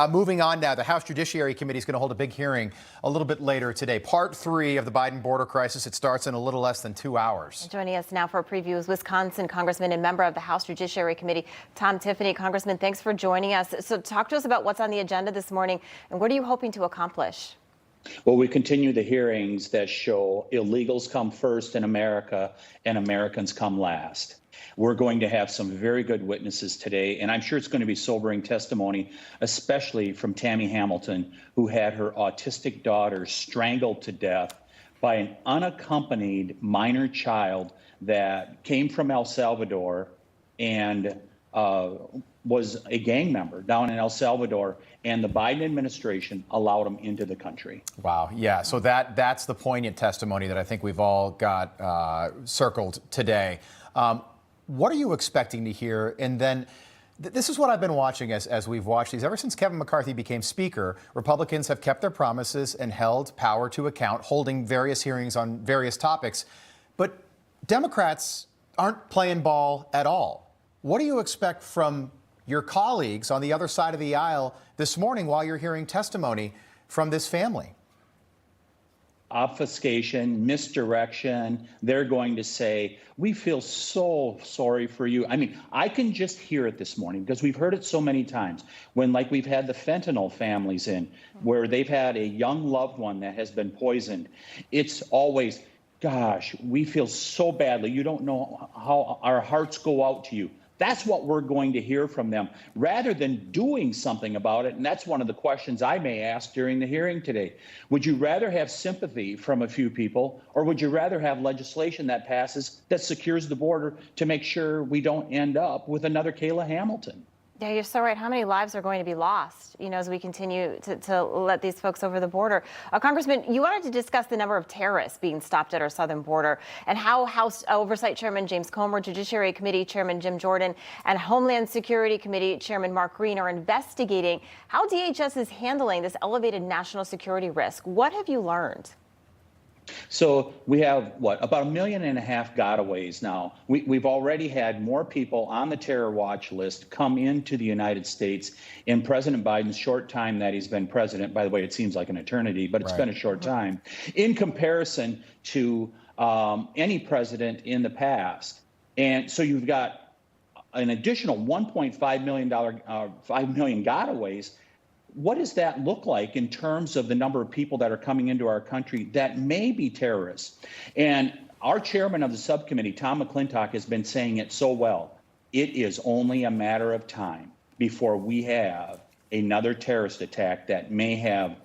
Moving on now, the House Judiciary Committee is going to hold a big hearing a little bit later today. Part 3 of the Biden border crisis. It starts in a little less than 2 hours. And joining us now for a preview is Wisconsin Congressman and member of the House Judiciary Committee, Tiffany. Congressman, thanks for joining us. So talk to us about what's on the agenda this morning and what are you hoping to accomplish? Well, we continue the hearings that show illegals come first in America and Americans come last. We're going to have some very good witnesses today, and I'm sure it's going to be sobering testimony, especially from Tammy Hamilton, who had her autistic daughter strangled to death by an unaccompanied minor child that came from El Salvador and was a gang member down in El Salvador, and the Biden administration allowed him into the country. Wow. Yeah. So that's the poignant testimony that I think we've all got circled today. What are you expecting to hear? And then this is what I've been watching as we've watched these. Ever since Kevin McCarthy became Speaker, Republicans have kept their promises and held power to account, holding various hearings on various topics. But Democrats aren't playing ball at all. What do you expect from your colleagues on the other side of the aisle this morning while you're hearing testimony from this family? Obfuscation, misdirection. They're going to say, we feel so sorry for you. I mean, I can just hear it this morning because we've heard it so many times when, like, we've had the fentanyl families in where they've had a young loved one that has been poisoned. It's always, gosh, we feel so badly. You don't know how our hearts go out to you. That's what we're going to hear from them rather than doing something about it. And that's one of the questions I may ask during the hearing today. Would you rather have sympathy from a few people, or would you rather have legislation that passes that secures the border to make sure we don't end up with another Kayla Hamilton? Yeah, you're so right. How many lives are going to be lost, as we continue to let these folks over the border? Congressman, you wanted to discuss the number of terrorists being stopped at our southern border and how House Oversight Chairman James Comer, Judiciary Committee Chairman Jim Jordan, and Homeland Security Committee Chairman Mark Green are investigating how DHS is handling this elevated national security risk. What have you learned? So we have, about 1.5 million gotaways now. We've already had more people on the terror watch list come into the United States in President Biden's short time that he's been president. By the way, it seems like an eternity, but it's been a short time in comparison to any president in the past. And so you've got an additional $1.5 million, 5 million gotaways. What does that look like in terms of the number of people that are coming into our country that may be terrorists? And our chairman of the subcommittee, Tom McClintock, has been saying it so well. It is only a matter of time before we have another terrorist attack that may have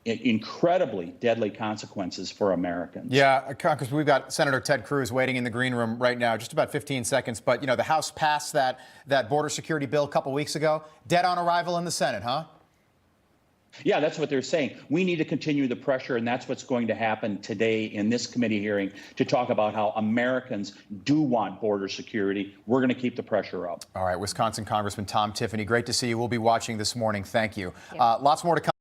incredibly deadly consequences for Americans. Yeah, Congress, we've got Senator Ted Cruz waiting in the green room right now, just about 15 seconds. But, the House passed that border security bill a couple weeks ago. Dead on arrival in the Senate, huh? Yeah, that's what they're saying. We need to continue the pressure, and that's what's going to happen today in this committee hearing to talk about how Americans do want border security. We're going to keep the pressure up. All right, Wisconsin Congressman Tiffany, great to see you. We'll be watching this morning. Thank you. Lots more to come.